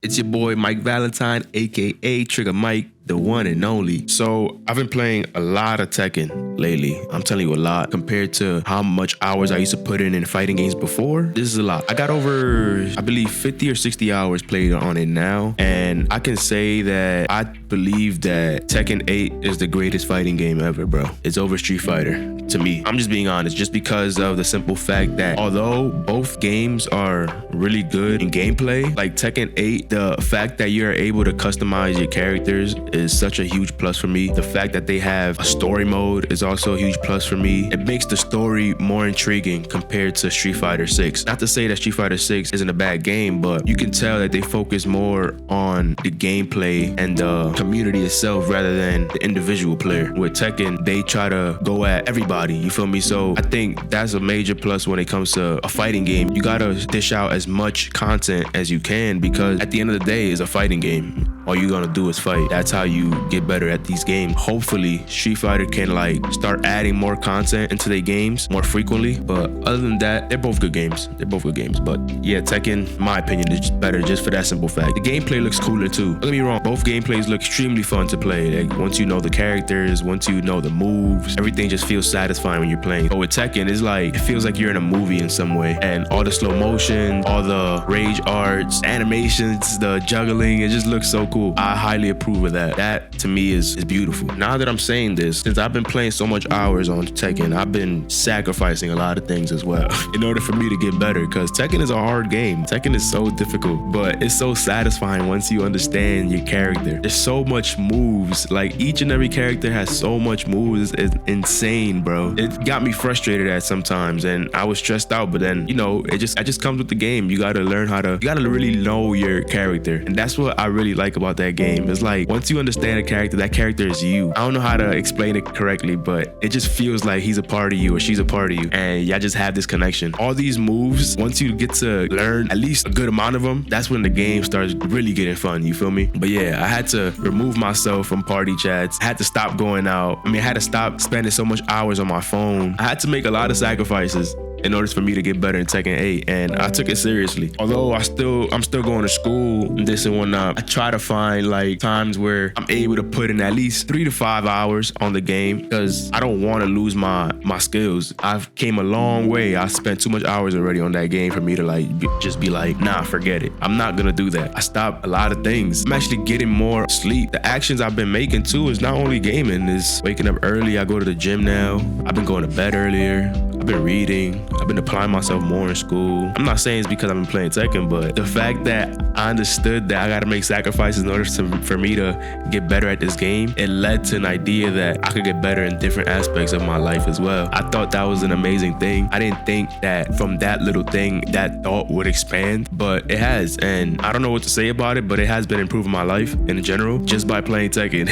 It's your boy Mike Valentine, a.k.a. Trigger Mike, the one and only. So I've been playing a lot of Tekken lately. I'm telling you, a lot compared to how much hours I used to put in fighting games before. This is a lot. I got over, I believe, 50 or 60 hours played on it now. And I can say that I believe that Tekken 8 is the greatest fighting game ever, bro. It's over Street Fighter to me. I'm just being honest, just because of the simple fact that although both games are really good in gameplay, like Tekken 8, the fact that you're able to customize your characters is such a huge plus for me. The fact that they have a story mode is also a huge plus for me. It makes the story more intriguing compared to Street Fighter 6. Not to say that Street Fighter 6 isn't a bad game, but you can tell that they focus more on the gameplay and the community itself rather than the individual player. With Tekken, they try to go at everybody, you feel me? So I think that's a major plus when it comes to a fighting game. You gotta dish out as much content as you can, because at the end of the day, it's a fighting game. All you're gonna do is fight. That's how you get better at these games. Hopefully, Street Fighter can start adding more content into their games more frequently. But other than that, they're both good games. They're both good games. But yeah, Tekken, in my opinion, is just better just for that simple fact. The gameplay looks cooler too. Don't get me wrong, both gameplays look extremely fun to play. Like, once you know the characters, once you know the moves, everything just feels satisfying when you're playing. But with Tekken, it's like, it feels like you're in a movie in some way. And all the slow motion, all the rage arts, animations, the juggling, it just looks so cool. I highly approve of that. That to me is beautiful. Now that I'm saying this, since I've been playing so much hours on Tekken, I've been sacrificing a lot of things as well in order for me to get better, because Tekken is a hard game. Tekken is so difficult, but it's so satisfying once you understand your character. There's so much moves. Like, each and every character has so much moves. It's insane, bro. It got me frustrated at sometimes, and I was stressed out, but then, it just comes with the game. You gotta learn you gotta really know your character. And that's what I really like about that game. It's like, once you understand a character, that character is you. I don't know how to explain it correctly, but it just feels like he's a part of you or she's a part of you, and y'all just have this connection. All these moves, once you get to learn at least a good amount of them, that's when the game starts really getting fun, you feel me? But yeah, I had to remove myself from party chats. I had to stop going out. I had to stop spending so much hours on my phone. I had to make a lot of sacrifices in order for me to get better in Tekken 8, and I took it seriously. Although I'm still going to school and this and whatnot, I try to find times where I'm able to put in at least 3 to 5 hours on the game, because I don't want to lose my skills. I've came a long way. I spent too much hours already on that game for me to just be like, nah, forget it. I'm not gonna do that. I stopped a lot of things. I'm actually getting more sleep. The actions I've been making too is not only gaming, is waking up early. I go to the gym now. I've been going to bed earlier. I've been reading. I've been applying myself more in school. I'm not saying it's because I've been playing Tekken, but the fact that I understood that I gotta make sacrifices in order for me to get better at this game, it led to an idea that I could get better in different aspects of my life as well. I thought that was an amazing thing. I didn't think that from that little thing, that thought would expand, but it has. And I don't know what to say about it, but it has been improving my life in general just by playing Tekken.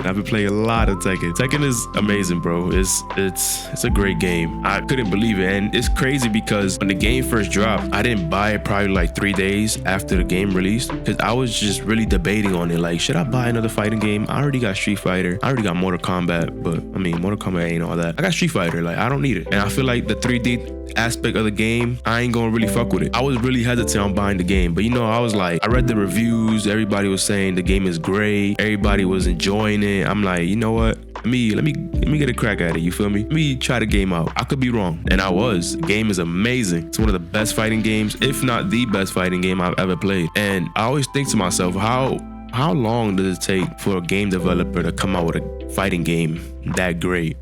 I've been playing a lot of Tekken. Tekken is amazing, bro. It's a great game. I couldn't believe it. And it's crazy because when the game first dropped, I didn't buy it probably 3 days after the game released, because I was just really debating on it. Should I buy another fighting game? I already got Street Fighter. I already got Mortal Kombat, but Mortal Kombat ain't all that. I got Street Fighter. I don't need it. And I feel like the 3D aspect of the game, I ain't gonna really fuck with it. I was really hesitant on buying the game, but I was I read the reviews. Everybody was saying the game is great. Everybody was enjoying it. I'm like, you know what? Let me get a crack at it. You feel me? Let me try the game out. I could be wrong, and I was. The game is amazing. It's one of the best fighting games, if not the best fighting game I've ever played. And I always think to myself, how long does it take for a game developer to come out with a fighting game that great?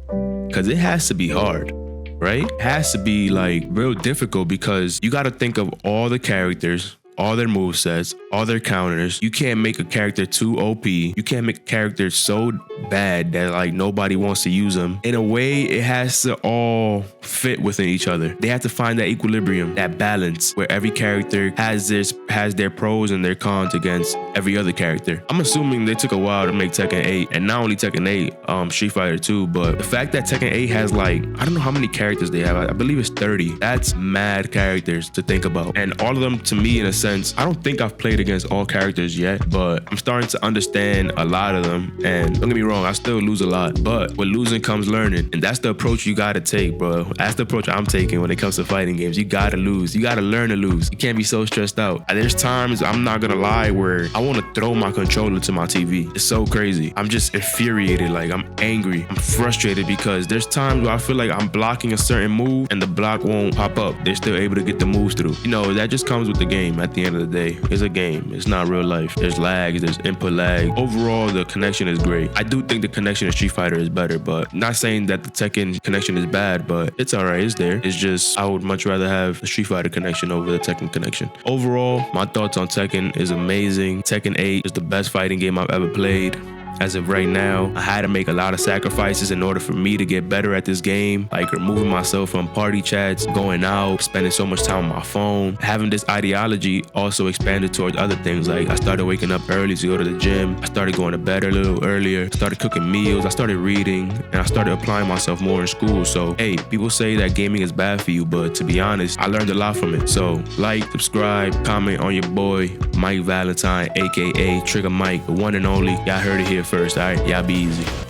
Because it has to be hard, right? It has to be real difficult, because you got to think of all the characters, all their movesets, all their counters. You can't make a character too OP. You can't make a character so bad that nobody wants to use them. In a way, it has to all fit within each other. They have to find that equilibrium, that balance, where every character has their pros and their cons against every other character. I'm assuming they took a while to make Tekken 8, and not only Tekken 8, Street Fighter 2, but the fact that Tekken 8 has I don't know how many characters they have. I believe it's 30. That's mad characters to think about. And all of them, to me, in a sense, sense. I don't think I've played against all characters yet, but I'm starting to understand a lot of them. And don't get me wrong, I still lose a lot, but with losing comes learning. And that's the approach you gotta take, bro. That's the approach I'm taking when it comes to fighting games. You gotta lose. You gotta learn to lose. You can't be so stressed out. And there's times, I'm not gonna lie, where I wanna throw my controller to my TV. It's so crazy. I'm just infuriated, like I'm angry. I'm frustrated because there's times where I feel like I'm blocking a certain move and the block won't pop up. They're still able to get the moves through. You know, that just comes with the game at the end of the day. It's a game. It's not real life. There's lags, there's input lag. Overall, the connection is great. I do think the connection in Street Fighter is better, but not saying that the Tekken connection is bad, but it's alright, it's there. It's just, I would much rather have the Street Fighter connection over the Tekken connection. Overall, my thoughts on Tekken is amazing. Tekken 8 is the best fighting game I've ever played. As of right now, I had to make a lot of sacrifices in order for me to get better at this game, like removing myself from party chats, going out, spending so much time on my phone. Having this ideology also expanded towards other things, like I started waking up early to go to the gym, I started going to bed a little earlier, started cooking meals, I started reading, and I started applying myself more in school. So hey, people say that gaming is bad for you, but to be honest, I learned a lot from it. So like, subscribe, comment on your boy, Mike Valentine, a.k.a. Trigger Mike, the one and only. Y'all heard it here first, all right? Y'all be easy.